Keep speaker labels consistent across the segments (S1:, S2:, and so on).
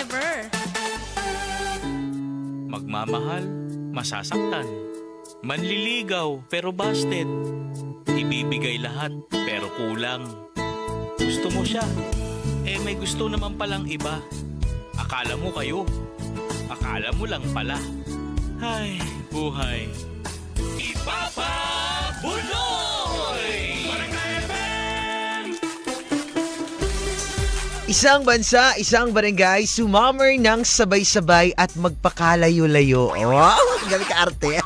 S1: Forever.
S2: Magmamahal, masasaktan. Manliligaw, pero busted. Ibibigay lahat, pero kulang. Gusto mo siya, may gusto naman palang iba. Akala mo kayo, akala mo lang pala. Ay, buhay. Ipapabuloy! Barangay FM!
S3: Isang bansa, isang barangay, sumammer ng sabay-sabay at magpakalayo-layo. Wow, gabi ka arte.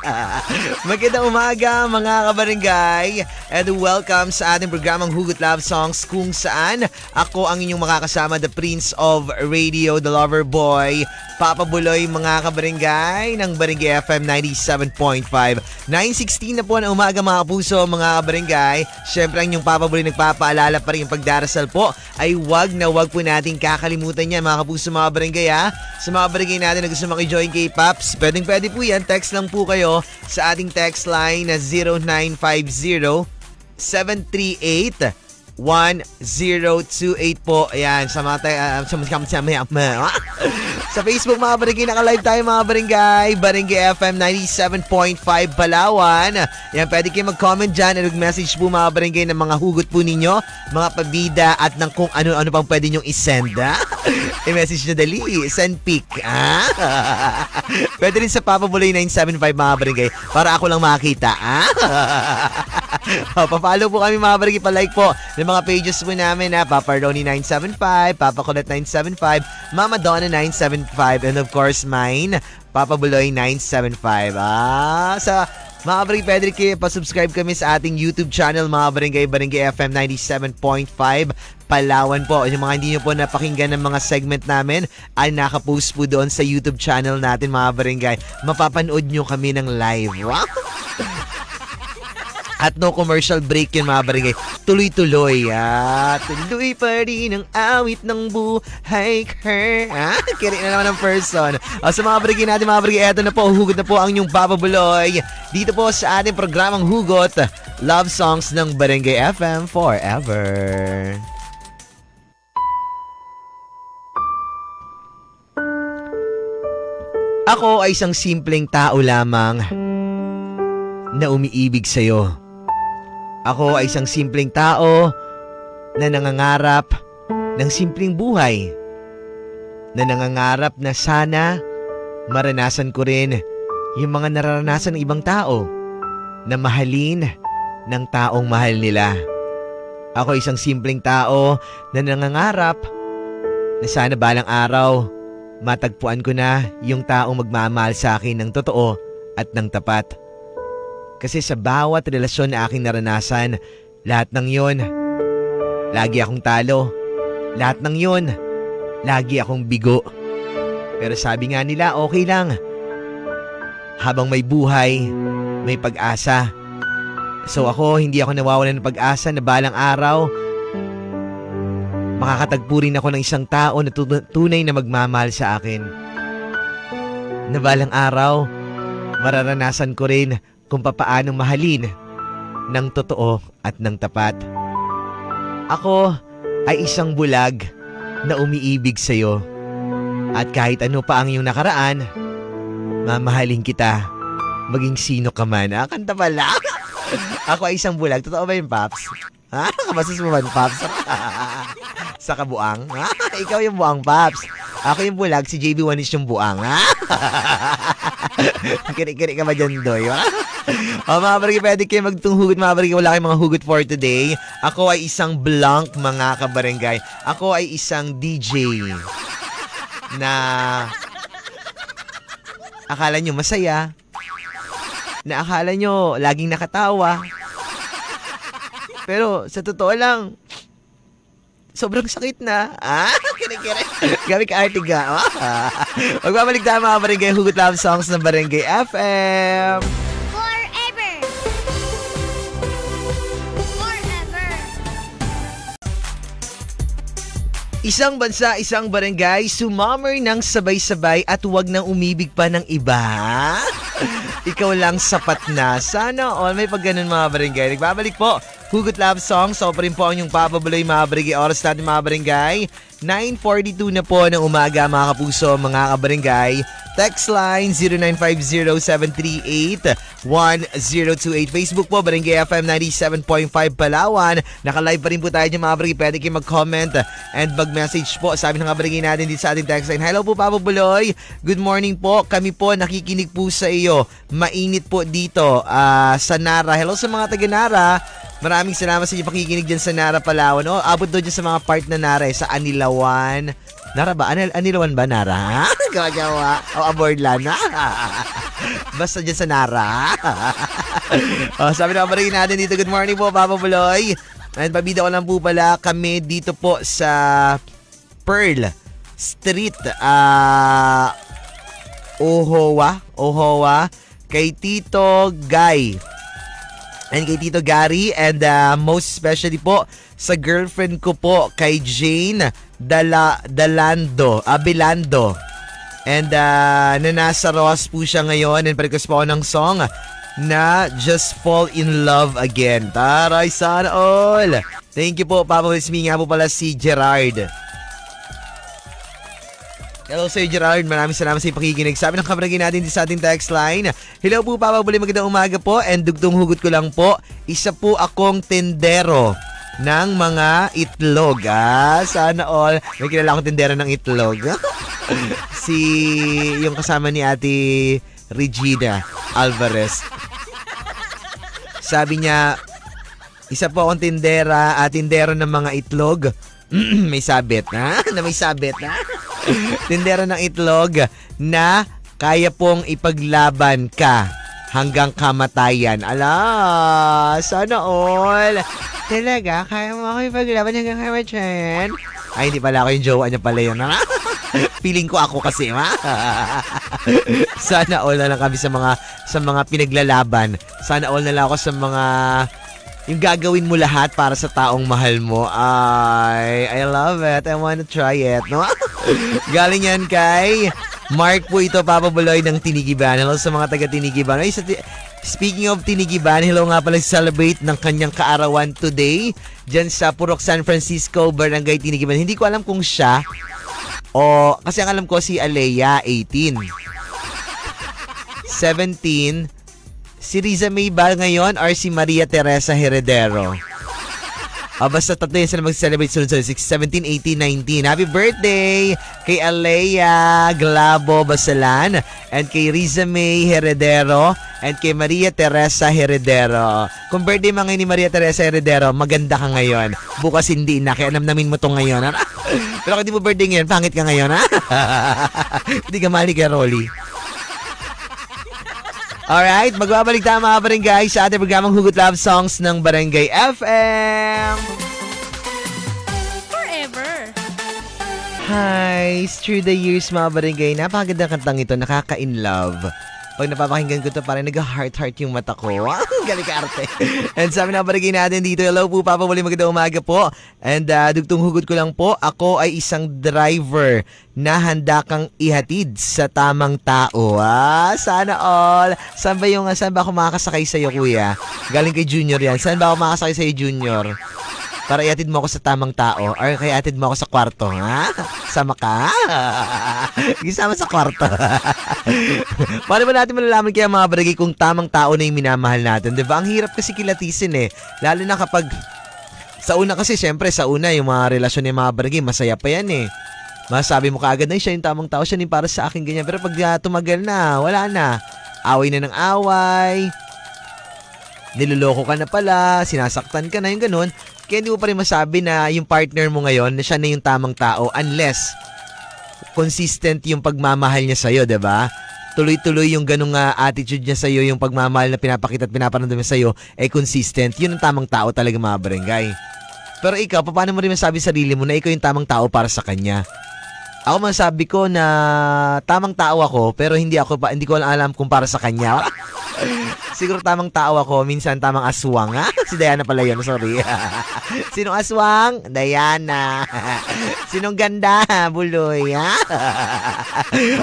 S3: Magandang umaga mga kabarangay and welcome sa ating programang Hugot Love Songs kung saan ako ang inyong makakasama, the Prince of Radio, the Lover Boy, Papa Buloy mga kabarangay ng Barangay FM 97.5. 9:16 na po na umaga mga kapuso mga kabarangay. Siyempre ang inyong Papa Buloy nagpapaalala pa rin yung pagdarasal po ay wag po natin kakalimutan yan mga kapuso mga barangay ha. Sa mga barangay natin na gusto makijoin kay Paps, pwede po yan. Text lang po kayo sa ating text line na 0950-738-1028 po. Ayan, sa mga sa Facebook mga barangay, naka-live tayo mga barangay. Barangay FM 97.5 Palawan. Ayan, pwede kayo mag-comment dyan and mag-message po mga barangay ng mga hugot po ninyo, mga pabida at ng kung ano-ano pang pwede nyong isend. I-message nyo dali, send pic. Pwede rin sa Papa Buloy 975 mga barangay para ako lang makita. Pa-follow po kami mga barangay, pa-like po ng mga pages po namin na Papa Ronnie 975, Papa Colette 975, Mama Donna 975, and of course mine, Papa Buloy 975. Sa mga barangay, pwede kayo pa-subscribe kami sa ating YouTube channel mga barangay, Barangay FM 97.5 Palawan po. Yung mga hindi nyo po napakinggan ng mga segment namin ay nakapost po doon sa YouTube channel natin mga barangay. Mapapanood nyo kami ng live. Wow! At no commercial break yun mga barangay. Tuloy-tuloy. Tuloy pa rin ang awit ng buhay her. Kiri na naman ng person. Sa mga barangay natin mga barangay, eto na po. Hugot na po ang inyong Papa Buloy. Dito po sa ating programang Hugot Love Songs ng Barangay FM Forever. Ako ay isang simpleng tao lamang na umiibig sa'yo. Ako ay isang simpleng tao na nangangarap ng simpleng buhay. Na nangangarap na sana maranasan ko rin yung mga nararanasan ng ibang tao. Na mahalin ng taong mahal nila. Ako ay isang simpleng tao na nangangarap na sana balang araw matagpuan ko na yung taong magmamahal sa akin ng totoo at ng tapat. Kasi sa bawat relasyon na aking naranasan, lahat ng yon, lagi akong talo. Lahat ng yon, lagi akong bigo. Pero sabi nga nila, okay lang. Habang may buhay, may pag-asa. So ako, hindi ako nawawalan ng pag-asa na balang araw, makakatagpo rin ako ng isang tao na tunay na magmamahal sa akin. Na balang araw, mararanasan ko rin kung papaano mahalin ng totoo at ng tapat. Ako ay isang bulag na umiibig sa'yo. At kahit ano pa ang iyong nakaraan, mamahalin kita, maging sino ka man. Kanta pala. Ako ay isang bulag. Totoo ba yung Paps? Kabasas mo man, Paps? Sa kabuang? Ikaw yung buang, Paps. Ako yung bulag, si JB Wanis yung buang. Kiri-kiri ka ba dyan, Doy? Mga barangay, pwede kayo magtunghugot mga barangay. Wala kayong mga hugot for today. Ako ay isang blank mga kabarangay. Ako ay isang DJ na akala nyo masaya, na akala nyo laging nakatawa, pero sa totoo lang sobrang sakit na. Kiri-kiri. Gabi ka artiga. Magbabalik tayo mga barangay, Hugot Love Songs ng Barangay FM
S1: Forever. Forever.
S3: Isang bansa, isang barangay, sumammer ng sabay-sabay at huwag nang umibig pa ng iba. Ikaw lang sapat na. Sana all may pag ganun mga barangay. Nagbabalik po, Hugot Love Song. So pa rin po ang yung Papa Buloy, mga barangay. Oras natin mga barangay. 9:42 na po ng umaga mga kapuso, mga kabarangay. Text line 0950-738-1028. Facebook po, Barangay FM 97.5 Palawan. Naka-live pa rin po tayo dyan mga barangay. Pwede kayo mag-comment and mag-message po. Sabi ng mga barangay natin dito sa ating text line. Hello po Papa Buloy. Good morning po. Kami po nakikinig po sa iyo. Mainit po dito sa Nara. Hello sa mga taga Nara. Maraming salamat sa inyo pakikinig dyan sa Nara, Palawan. Oh, abot doon dyan sa mga part na Nara sa Anilawan. Nara ba? Anilawan ba, Nara? Gawa-gawa. O, aboard lang na. Basta dyan sa Nara. Sabi na kabarangay natin dito, good morning po, Papa Buloy. And pabida ko lang po pala kami dito po sa Pearl Street. Ohowa. Kay Tito Guy. And kay Tito Gary. And most especially po sa girlfriend ko po, kay Jane Belando. And na nasa Ross po siya ngayon. And pa-request po ako ng song na Just Fall in Love Again. Taray, sana all. Thank you po, Papa. Ismi nga po pala si Gerard. Hello Sir Gerard, maraming salamat sa pakikinig. Sabi ng kabarangay natin sa ating text line. Hello po Papa Buloy, magandang umaga po. And dugtong hugot ko lang po, isa po akong tendero ng mga itlog. Sana all. May kilala akong tendero ng itlog. Yung kasama ni Ate Regina Alvarez. Sabi niya, isa po akong tendero ng mga itlog. May sabit na. Tindera ng itlog na kaya pong ipaglaban ka hanggang kamatayan. Ala, sana all. Talaga, kaya mo ako ipaglaban hanggang kamatayan? Ay, hindi pala ako yung jowa niya pala yun. Feeling ko ako kasi, ma. Sana all na lang kami sa mga pinaglalaban. Sana all na lang ako sa mga yung gagawin mo lahat para sa taong mahal mo. I love it. I wanna try it. No? Galing yan kay Mark po ito, Papa Buloy ng Tinigiban. Hello sa mga taga Tinigiban. Ay, speaking of Tinigiban, hello nga pala celebrate ng kanyang kaarawan today dyan sa Purok San Francisco, Barangay Tinigiban. Hindi ko alam kung siya o kasi ang alam ko si Alea, 18. 17. Si Riza Maybal ngayon or si Maria Teresa Heredero? Basta tatlo yun sila mag-celebrate sunod-sunod. 17, 18, 19. Happy birthday kay Alea Glabo Basalan and kay Riza May Heredero and kay Maria Teresa Heredero. Kung birthday mo ngayon ni Maria Teresa Heredero, maganda ka ngayon. Bukas hindi na, kaya namnamin mo to ngayon. Pero kung di mo birthday ngayon, pangit ka ngayon, ha? Hindi ka mali kay Rolly. Alright, magbabalik tayo mga barangay sa ating programang Hugot Love Songs ng Barangay FM.
S4: Forever.
S3: Hi, through the years mga barangay, napakagandang kantang ito, nakaka-in love. Pag napapakinggan ko ito, parang nag-heart-heart yung mata ko. Galing ka arte. And sabi na barangay natin dito, hello po Papa Buloy, magandang umaga po. And dugtong hugot ko lang po, ako ay isang driver na handa kang ihatid sa tamang tao. Sana all. Saan ba ako makakasakay sa'yo, kuya? Galing kay Junior yan. Saan ba ako makakasakay sa'yo, Junior? Para ihatid mo ako sa tamang tao or kaya ihatid mo ako sa kwarto, ha? Sama ka? Gisama sa kwarto. Paano ba natin malalaman kaya mga barangay kung tamang tao na yung minamahal natin? Diba? Ang hirap kasi kilatisin eh. Lalo na kapag sa una kasi, syempre sa una yung mga relasyon ng mga barangay, masaya pa yan eh. Masabi mo kaagad na siya yung tamang tao, siya yung para sa akin ganyan. Pero pag tumagal na, wala na. Away na ng away. Niloloko ka na pala, sinasaktan ka na, yung ganun. Kaya hindi mo pa rin masabi na yung partner mo ngayon na siya na yung tamang tao unless consistent yung pagmamahal niya sa'yo, diba? Tuloy-tuloy yung ganung attitude niya sa'yo, yung pagmamahal na pinapakita at pinaparamdam niya sa'yo, consistent. Yun ang tamang tao talaga mga barangay. Pero ikaw, paano mo rin masabi sa sarili mo na ikaw yung tamang tao para sa kanya? Ako masabi ko na tamang tao ako pero hindi ko alam kung para sa kanya. Siguro tamang tao ako, minsan tamang aswang. Si Diana pala yun, sorry. Sinong aswang? Diana. Sinong ganda? Buloy.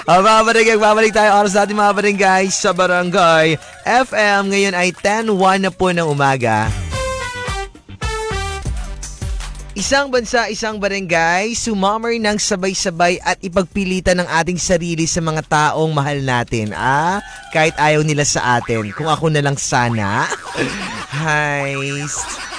S3: Mga barangay, babalik tayo oras natin mga barangay sa Barangay FM. Ngayon ay 10:01 na po ng umaga. Isang bansa, isang barangay, sumamar ng sabay-sabay at ipagpilitan ng ating sarili sa mga taong mahal natin. Kahit ayaw nila sa atin. Kung ako na lang sana. Heist.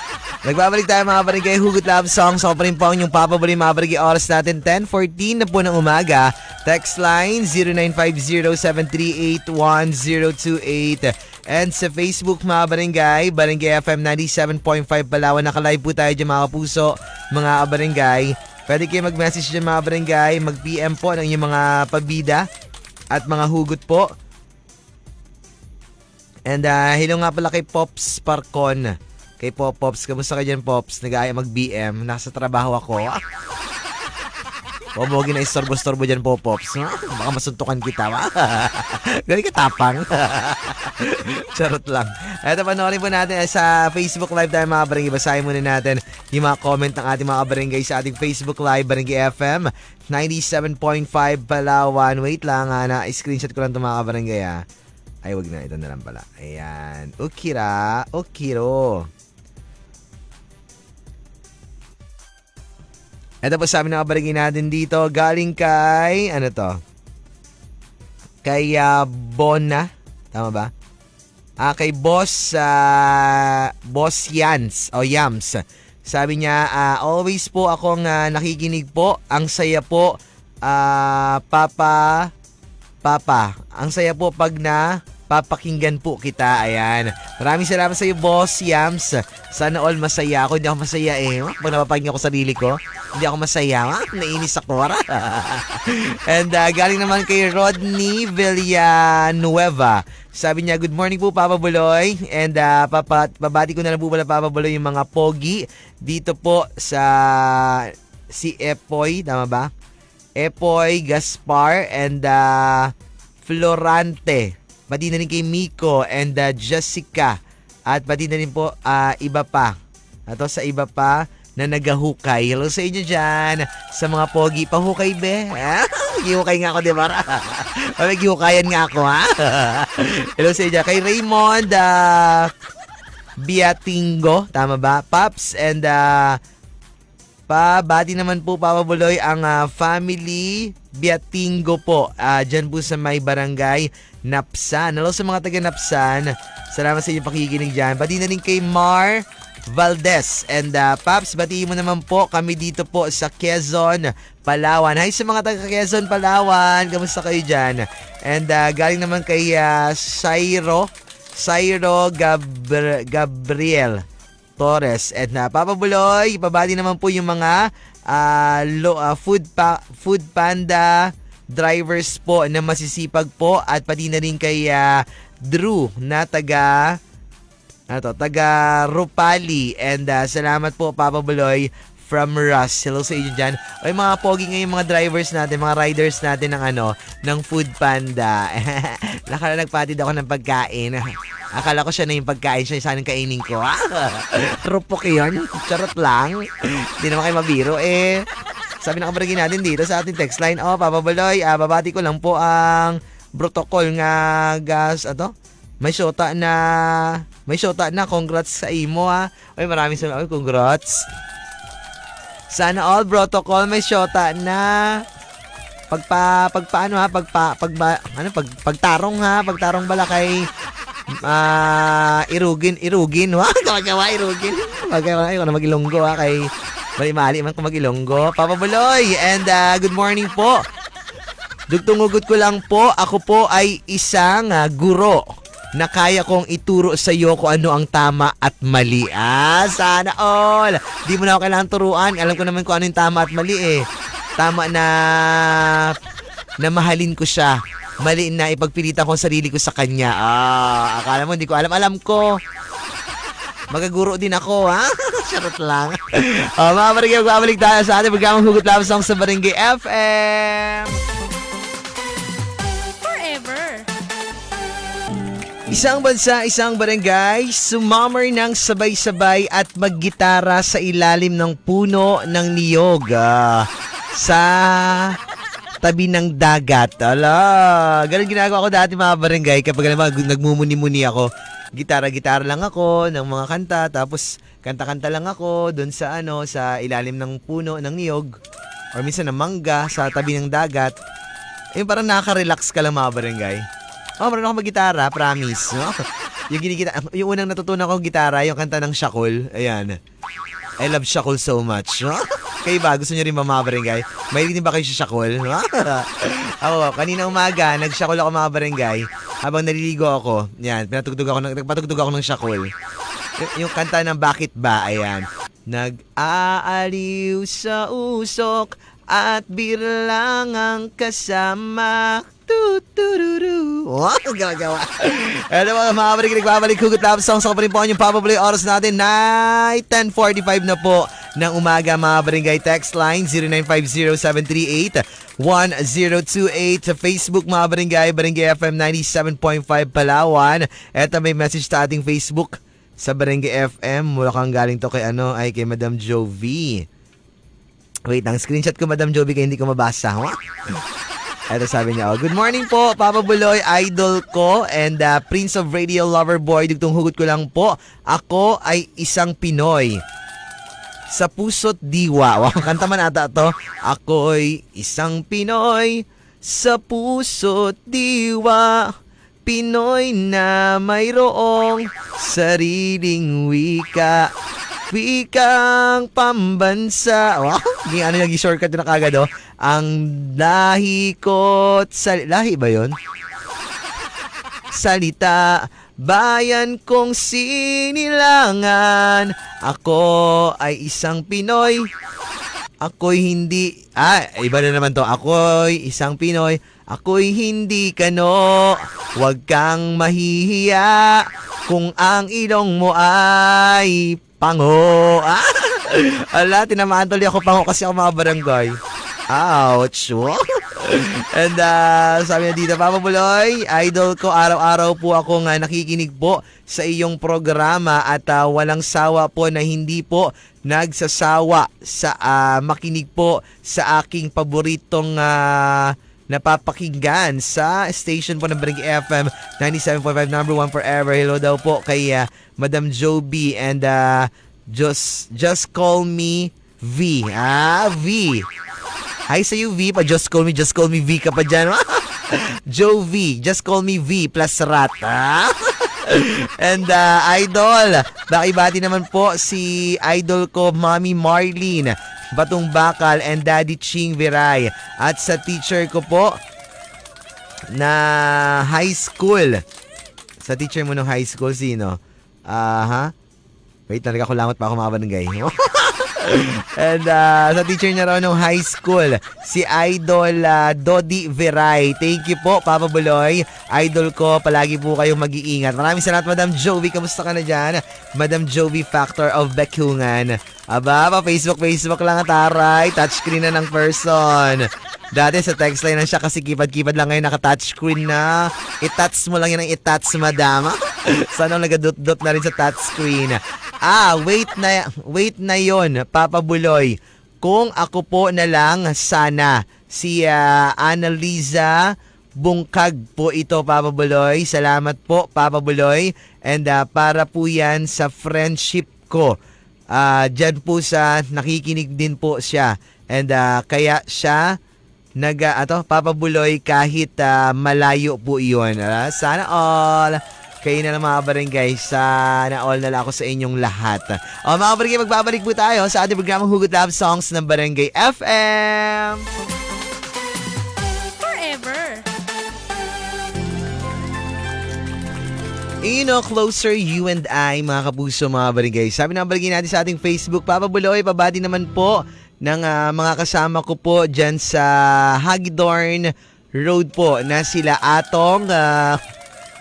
S3: Nagbabalik tayo mga barangay, Hugot Love Songs. Ako pa rin po ang inyong papabali mga barangay. Oras natin 10:14 na po ng umaga. Text line 0950-738-1028. And sa Facebook mga barangay, Barangay FM 97.5 Palawan. Nakalive po tayo dyan mga kapuso, mga barangay. Pwede kayo mag-message dyan mga barangay, mag-PM po ng inyong mga pabida at mga hugot po. And hello nga pala kay Pops Parcon. Kay Pops, kamusta ka dyan Pops? Nag-aaya mag-BM, nasa trabaho ako. Huwag na istorbo-storbo dyan po, Pops. Baka masuntukan kita, wa? Gano'n ka tapang. Charot lang. Eto, panoorin po natin sa Facebook Live tayo mga barangay. Basahin muna natin yung mga comment ng ating mga barangay sa ating Facebook Live, Barangay FM 97.5 Palawan. Wait lang, na-screenshot ko lang itong mga barangay, Ay, wag na. Ito na lang pala. Ayan. Okiro. Ito po sabi ng kabarangay natin dito, galing kay, Kay Bona, tama ba? Kay Boss Yams. Sabi niya, always po akong nakikinig po. Ang saya po, Papa. Ang saya po pag papakinggan po kita. Ayan. Maraming salamat sa iyo, Boss Yams. Sana all masaya ako. Hindi ako masaya Pag napapakinggan ko sarili ko, hindi ako masaya. Nainis ako. And galing naman kay Rodney Villanueva. Sabi niya, good morning po, Papa Buloy. And babati ko na lang po pala, Papa Buloy, yung mga pogi dito po sa si Epoy. Tama ba? Epoy, Gaspar, and Florante. Pati na rin kay Miko and Jessica. At pati na rin po iba pa. Ito sa iba pa na nagahukay. Hello sa inyo dyan. Sa mga pogi. Pahukay be. Hukay nga ako, di ba? Maghihukayan nga ako, Hello sa inyo dyan. Kay Raymond Biatingo. Tama ba? Paps and pabati naman po, Papa Buloy, ang family Biatingo po. Dyan po sa may barangay Napsan. Hello sa mga taga Napsan. Salamat sa inyong pakikinig dyan. Pati na rin kay Mar Valdez. And Paps, batiin mo naman po kami dito po sa Quezon, Palawan. Hi sa mga taga Quezon, Palawan. Kamusta kayo dyan? And galing naman kay Sairo Gabriel Torres. And Papa Buloy, ipabati naman po yung mga food panda drivers po na masisipag po at pati na rin kay Drew na taga Rupali. And salamat po, Papa Buloy from Russ. Hello sa inyo dyan. O yung mga pogi ngayon, mga drivers natin, mga riders natin ng food panda. Nakala nagpatid ako ng pagkain. Akala ko siya na yung pagkain, siya sanang kainin ko. Rupok yun. Charot lang. Hindi naman kayo mabiro Sabi ng kabarangay natin dito sa ating text line, Papa Buloy, babati ko lang po ang protocol nga gas, may syota na, congrats sa imo, Ay, maraming salamat, congrats. Sana all protocol may syota na. Pagtarong bala kay Irugin. Irugin. Ako na mag-Ilonggo kay mali man kung mag-Ilonggo. Papa Buloy, and good morning po. Dugtungugot ko lang po, ako po ay isang guro na kaya kong ituro sa iyo kung ano ang tama at mali. Sana all. Di mo na ako kailangan turuan. Alam ko naman kung ano yung tama at mali Tama na mahalin ko siya. Mali na ipagpilitan ko ang sarili ko sa kanya. Akala mo hindi ko alam. Alam ko. Magaguro din ako, Charot lang. Mga barangay, magbabalik tayo sa ating pagkamang Hugot Love Songs sa Barangay FM.
S1: Forever.
S3: Isang bansa, isang barangay, sumamar ng sabay-sabay at maggitara sa ilalim ng puno ng niyog sa tabi ng dagat. Ganun ginagawa ko dati mga barangay kapag nagmumuni-muni ako. gitara-gitara lang ako ng mga kanta, tapos kanta-kanta lang ako doon sa sa ilalim ng puno ng niyog or minsan ng mangga sa tabi ng dagat. Yung parang nakaka-relax ka lang mga barangay. Marunong ako mag-gitara, promise. No? Yung unang natutunan ko gitara, yung kanta ng Shakul. Ayan. I love Shakul so much. No? Kayo ba? Gusto nyo rin ba mga barangay? Mahilig din ba kayo sa Shakul? No? Ako, kanina umaga, nag-Shakul ako mga barangay. Habang naliligo ako, yan, nagpatugtog ako ng Shakul. Yung kanta ng Bakit Ba? Ayan. Nag-aaliw sa usok at birlang ang kasama. Tutururu. Wow, gagawa. Ano mga balik, nagbabalik Hugot Love Songs. Ako pa rin po yung probably oras natin na 10:45 na po ng umaga mga barangay. Text line 0950-738-1028. Sa Facebook mga barangay, Barangay FM 97.5 Palawan. Eto may message sa ating Facebook sa Barangay FM. Mula kang galing to kay ay kay Madam Jovi. Wait, ang screenshot ko Madam Jovi kaya hindi ko mabasa. Ito sabi niya, good morning po, Papa Buloy, idol ko and Prince of Radio Lover Boy. Dugtong hugot ko lang po, ako ay isang Pinoy. Sa puso't diwa. Wow, kanta man ata to. Ako'y isang Pinoy sa puso't diwa. Pinoy na mayroong sariling wika. Wikang pambansa. Wow, naging shortcut na kagad Ang lahi ko't lahi ba yun? Salita, bayan kong sinilangan. Ako ay isang Pinoy. Ako'y hindi, iba na naman to. Ako'y isang Pinoy. Ako'y hindi kano. Huwag kang mahihiya kung ang ilong mo ay pango. Ala, tinamaan tuloy ako pango kasi ako mga barangay. Ouch. And sabi na dito, Papa Buloy, idol ko, araw-araw po ako nakikinig po sa iyong programa at walang sawa po na hindi po nagsasawa sa makinig po sa aking paboritong napapakinggan sa station po ng Barangay FM 97.5, number 1 forever. Hello daw po kay Madam Joby and just call me V. V. Hi sa iyo, V. Just call me V ka pa dyan. Jovi, just call me V plus rat. And idol, bakibati naman po si idol ko, Mommy Marlene Batong Bakal and Daddy Ching Viray. At sa teacher ko po na high school. Sa teacher mo ng high school, sino? Wait, nagkakulangot pa ako mga barangay. And sa teacher niya raw nung high school, si Idol Dodi Viray. Thank you po, Papa Buloy. Idol ko, palagi po kayong mag-iingat. Maraming salamat, Madam Jovi. Kamusta ka na dyan? Madam Jovi Factor of Becungan. Aba, Facebook lang at aray. Touchscreen na ng person. Dati sa text line na siya kasi kipad-kipad lang ngayon naka-touchscreen na. I-touch mo lang yan ang i-touch, madama. Sana nagadot-dot na rin sa touchscreen. Wait na yon, Papa Buloy. Kung ako po na lang sana si Annaliza Bungkag po ito, Papa Buloy. Salamat po, Papa Buloy. And para po yan sa friendship ko. Diyan po sa nakikinig din po siya. And kaya siya Papa Buloy kahit malayo po iyon. Sana all. Kayo na lang mga barangay, sana all na lang ako sa inyong lahat. Mga barangay, magbabalik po tayo sa ating programang Hugot Love Songs ng Barangay FM.
S4: Forever.
S3: Closer you and I, mga kapuso, mga barangay. Sabi ng barangay natin sa ating Facebook, Papa Buloy, pabati naman po ng mga kasama ko po dyan sa Hagidorn Road po na sila Atong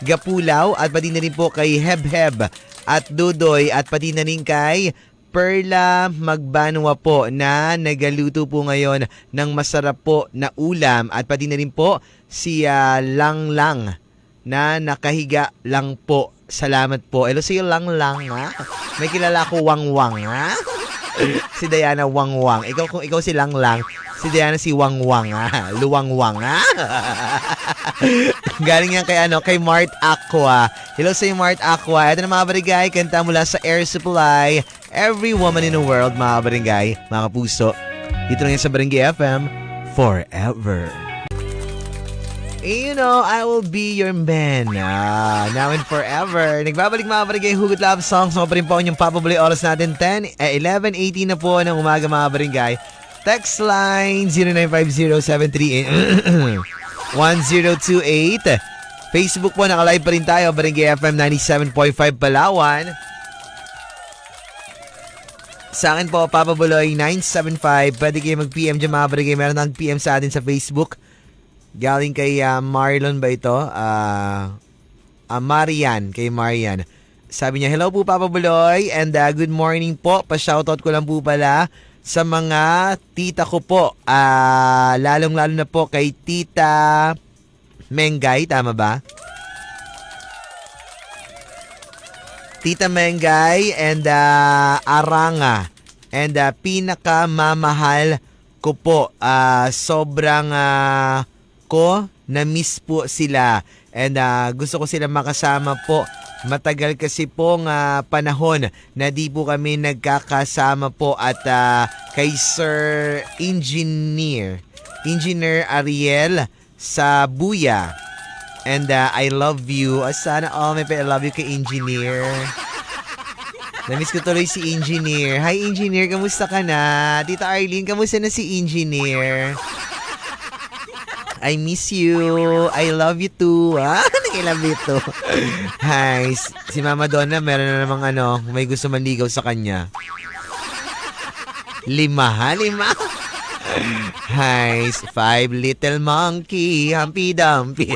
S3: Gapulaw at pati na rin po kay Hebheb at Dudoy at pati na rin kay Perla Magbanwa po na nagaluto po ngayon ng masarap po na ulam at pati na rin po si Langlang na nakahiga lang po. Salamat po. Hello si Langlang ha. May kilala ko Wangwang ha. Si Diana Wangwang. Ikaw kung ikaw si Langlang. Si Diana si Wangwang, Luwangwang, Galing yan kay Mart Aqua. Hello sa Mart Aqua. Ito na mga barangay, kanta mula sa Air Supply. Every woman in the world, mga barangay, mga kapuso. Dito lang yan sa Barangay FM, forever. You know, I will be your man. Now and forever. Nagbabalik mga barangay, Hugot Love Songs. Mga pa rin po ang inyong papabuli oras natin. 11:18 na po ng umaga mga barangay. Text line 0950-738-1028. Facebook po, naka-live pa rin tayo. Barangay FM 97.5 Palawan. Sa akin po, Papa Buloy 975. Pwede kayo mag-PM dyan mga barangay. Meron ng PM sa atin sa Facebook. Galing kay Marlon ba ito? Marian. Kay Marian. Sabi niya, hello po Papa Buloy and good morning po. Pa-shoutout ko lang po pala sa mga tita ko po. Lalong-lalo na po kay Tita Mengay. Tama ba? Tita Mengay and Aranga. And pinakamamahal ko po. Sobrang ko na-miss po sila. And gusto ko sila makasama po. Matagal kasi pong panahon na di po kami nagkakasama po at kay Sir Engineer Ariel sa Buya. And I love you. Sana all may I love you kay Engineer. Namiss ko tuloy si Engineer. Hi Engineer, kamusta ka na? Tita Arlene, kamusta na si Engineer? I miss you. I love you too. Nag-love you too. Hi. Si Mama Donna, meron na namang may gusto manligaw sa kanya. 5. Hi. 5 little monkey. Humpy Dumpy.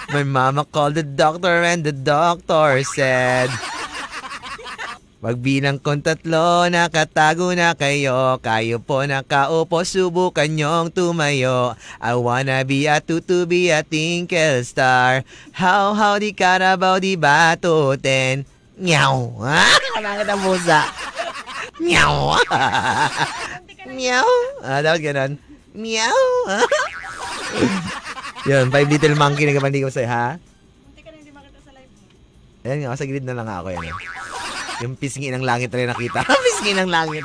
S3: My mama called the doctor and the doctor said, pagbilang kong 3, nakatago na kayo. Kayo po nakaupo, subukan nyong tumayo. I wanna be a tutu, be a twinkle star. How di Carabao di batutin. Meow. Bakit ang pusa? Meow. Meow. Dapat ganun. Meow. Yun, 5 little monkey nagkapandigaw sa'yo, ha?
S4: Hindi ka na hindi makita sa live mo.
S3: Ayan nga, sa gilid na lang ako yan. Yung pisngi ng langit rin nakita. Pisngi ng langit.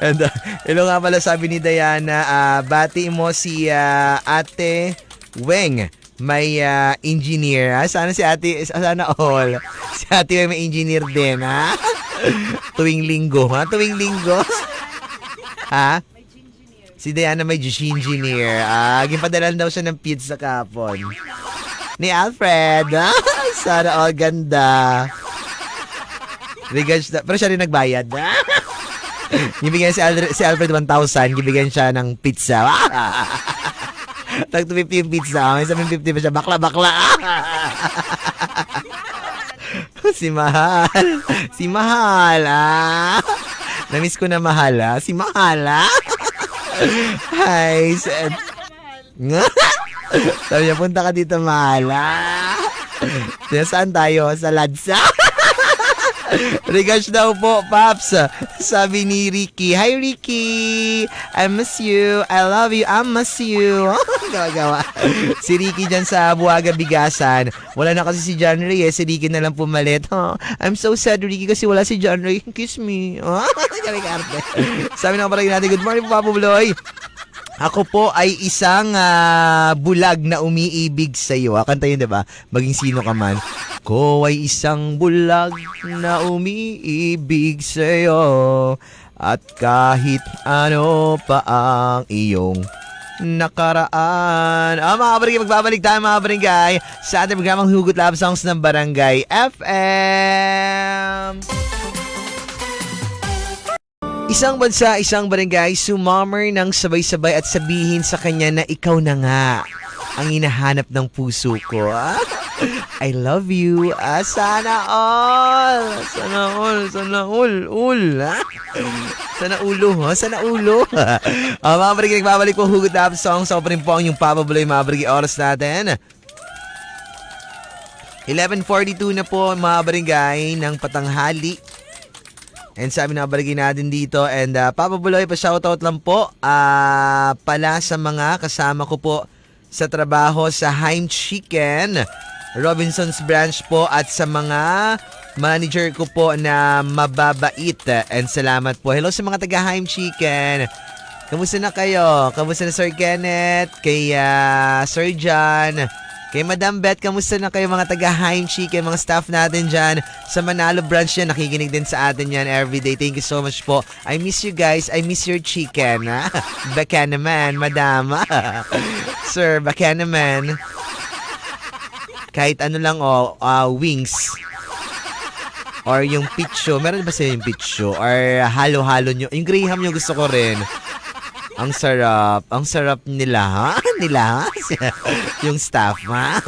S3: And, hello nga pala sabi ni Diana, bati mo si Ate Weng, may engineer. Sana si Ate, sana all. Si Ate Weng may engineer din, ha? Tuwing linggo, ha? Tuwing linggo. Ha? Si Diana may engineer. Gipadalan daw siya ng pizza kapon. Ni Alfred. Sana all ganda. Regards, pero siya rin nagbayad. Gibigyan si Alfred 1,000. Gibigyan siya ng pizza. Tag 250 yung pizza. May 750 pa siya. Bakla. Si Mahal. Si Mahal. Namiss ko na Mahal. Si Mahal. Hi. Sabi niya, punta ka dito Mahal. Saan tayo? Sa Ladsa. Regards daw po, Paps. Sabi ni Ricky, hi Ricky, I miss you, I love you, I miss you. Gawa-gawa. Si Ricky dyan sa Buaga Bigasan. Wala na kasi si John Ray, si Ricky na lang pumalit. I'm so sad Ricky kasi wala si John Ray. Kiss me. Galing-arte. Sabi na parang natin, good morning po Papa Buloy. Ako po ay isang bulag na umiibig sa iyo. Kanta yun, diba? Maging sino ka man. Ko ay isang bulag na umiibig sa iyo. At kahit ano pa ang iyong nakaraan. Mga barangay, magbabalik tayo mga barangay sa ating programang Hugot Love Songs ng Barangay FM. Isang bansa, isang barangay, sumammer ng sabay-sabay at sabihin sa kanya na ikaw na nga ang hinahanap ng puso ko. I love you. Sana all. Sana all. Sana all. Sana ulo. Sana ulo. Mga barangay, nagbabalik po Hugot Love Songs. Ako pa rin po ang yung Papa Buloy, mga barangay, oras natin. 11:42 na po mga barangay ng patanghali. And sabi na kabarangay natin dito. And Papa Buloy, pa-shoutout lang po pala sa mga kasama ko po sa trabaho sa Heim Chicken, Robinson's Branch po, at sa mga manager ko po na mababait. And salamat po. Hello sa mga taga Heim Chicken. Kamusta na kayo? Kamusta na Sir Kenneth? Kay Sir John? Kay Madam Beth, kamusta na kayo mga taga Heim Chicken, mga staff natin dyan sa Manalo branch yan. Nakikinig din sa atin yan everyday. Thank you so much po. I miss you guys. I miss your chicken. Baka naman, Madam. Sir, baka naman. Kahit ano lang, wings. Or yung pitcho. Meron ba sa'yo yung pitcho? Or halo-halo nyo. Yung Graham nyo gusto ko rin. Ang sarap. Ang sarap nila, ha? Nila, ha? Yung staff, ha?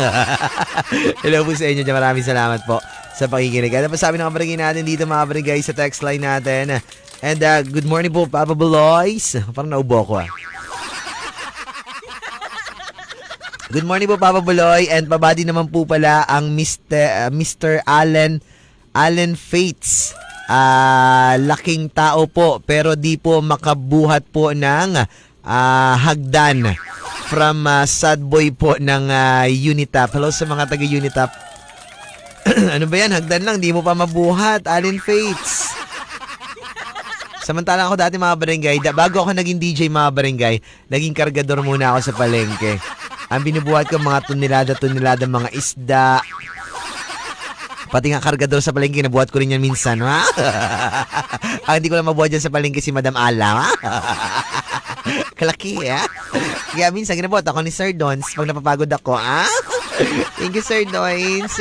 S3: Hello po sa inyo dyan. Maraming salamat po sa pakikinig. Ano pa sabi ng kabarangay natin dito, mga kabarangay, sa text line natin. And good morning po, Papa Buloys. Parang naubo ko, Good morning po, Papa Buloy. And pabati naman po pala ang Mr. Allen Fates. Laking tao po pero di po makabuhat po ng hagdan from sad boy po ng Unitap. Hello sa mga taga Unitap. Ano ba yan? Hagdan lang, di mo pa mabuhat, Allen Fates. Samantalang ako dati, mga barangay, bago ako naging DJ, mga barangay, naging kargador muna ako sa palengke. Ang binubuhat ko mga tonelada mga isda. Pati nga kargador sa palengke, nabuhat ko rin yan minsan. Ha? Ang hindi ko lang mabuhat dyan sa palengke si Madam Ala. Kalaki, ha? Kaya minsan, ginabuhat ako ni Sir Dons pag napapagod ako. Ha? Thank you, Sir Dons.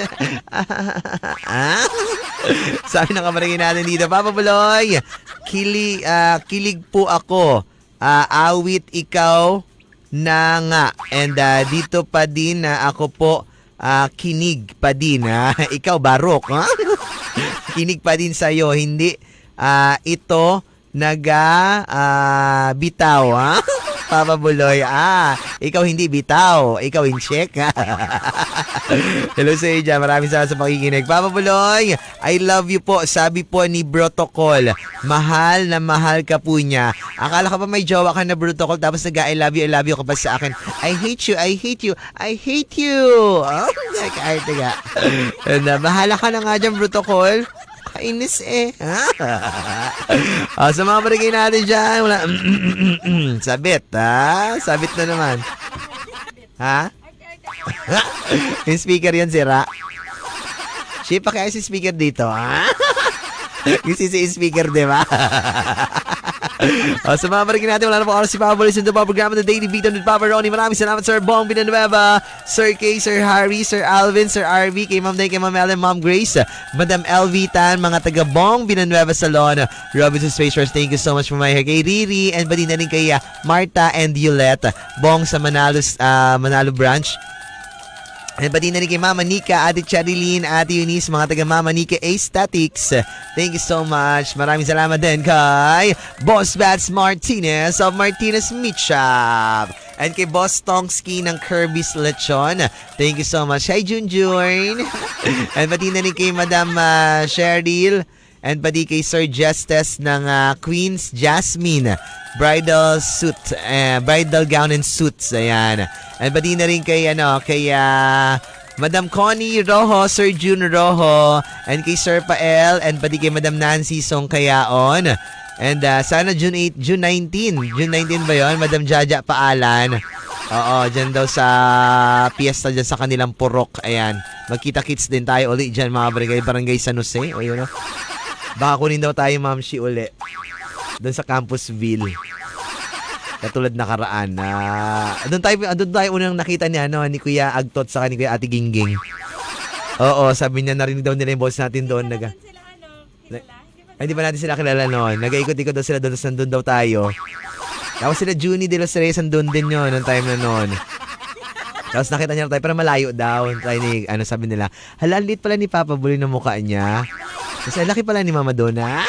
S3: Sabi ng kabarangay natin dito, Papa Buloy, kilig po ako. Awit ikaw na nga. And dito pa din ako po, kinig pa din, ha? Ikaw, Barok, ha? Kinig pa din sa'yo. Hindi ito bitaw, ha? Papa Buloy, ikaw hindi bitaw. Ikaw in check, ha? Hello sa iyo dyan. Maraming salamat sa pakikinig. Papa Buloy, I love you po. Sabi po ni Protocol, mahal na mahal ka po niya. Akala ka pa may jowa ka na Protocol, tapos I love you ka pa sa akin. I hate you, I hate you, I hate you. Oh, kahit nga. Bahala ka na nga dyan, Protocol. Kainis sa mga barangay natin dyan, wala. Sabit, ha? Sabit na naman. Ha? Yung speaker yun, sira. Siya pa kaya si speaker dito, ha? Yung si speaker, di ba? Sa mga barangay natin, wala na po oras si Papa Buloy. Sundo pa programa ng Daily Beat with Papa Ronnie. Maraming salamat, Sir Bong Villanueva, Sir Kay, Sir Harry, Sir Alvin, Sir RV, kay Ma'am Day, kay Ma'am Ellen, Ma'am Grace, Madam LV Tan, mga taga Bong Villanueva Salon, Robinson Space Force, thank you so much for my hair. Kay Riri, and pati na rin kay Marta and Yolette, Bong sa Manalo Branch. And pati na rin kay Mama Nika, Ate Charilyn, Ate Eunice, mga taga Mama Nika Aesthetics. Thank you so much. Maraming salamat din kay Boss Bats Martinez of Martinez Meat Shop. And kay Boss Tongski ng Kirby's Lechon. Thank you so much. Hi, Junjun. And pati na rin kay Madam Cheryl. And pati kay Sir Justus ng Queen's Jasmine bridal suit, bridal gown and suits. Ayan. And pati na rin kay Madam Connie Rojo, Sir June Rojo, and kay Sir Pael, and pati kay Madam Nancy Songkayaon. And sana June 19 ba yun? Madam Jaja Paalan. Oo, dyan daw sa piyesta dyan sa kanilang purok. Ayan. Magkita-kits din tayo uli dyan, mga barangay San Jose. O yun, no? Baka kunin daw tayo, Ma'am Shi, uli. Doon sa Campusville. Katulad nakaraan. Doon tayo unang nakita niya, ni Kuya Agtot sa ni Kuya Ate Gingging. Oo, sabi niya, narinig daw nila yung boss natin doon. Hindi pa natin sila kilala noon. Nag-ikot-ikot daw sila doon, tapos nandun daw tayo. Tapos sila Junie de los Reyes, nandun din yun, noong time na noon. Tapos nakita niya tayo, pero malayo daw. Tayo ni, sabi nila, lit pala ni Papa Buloy na mukha niya. Kasi laki pala ni Mama Donna.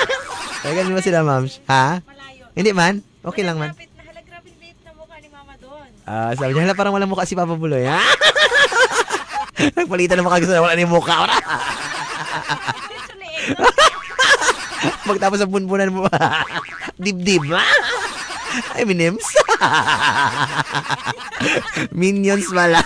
S3: Kaya ganun ba sila, Ma'am? Ha?
S4: Malayo.
S3: Hindi man? Okay lang man.
S4: Grabe liit na mukha ni Mama doon.
S3: Sabi niya, parang wala mukha si Papa Buloy, ha? Nagpalitan ng mukha kasi wala ni mukha. Pagtapos sa punpunan mo, dibdib. Eminems. Minions pala.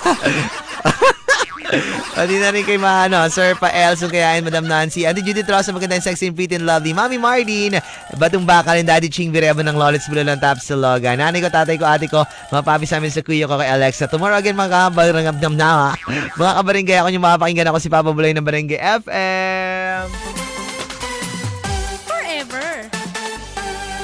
S3: Pati na rin kay Sir Pael, Sugayain, Madam Nancy, Auntie Judith Rosa, magandang sexy and pretty and lovely, Mami Mardin, Batong Bakal, and Daddy Ching Vireba ng Lolits Bulol ng Tapsaloga, nanay ko, tatay ko, ate ko, mga papi sa amin sa kuya ko kay Alexa. Tomorrow again, mga kabarangam na, mga kabaringgay ako yung makapakinggan ako si Papa Bulay ng Barangay FM.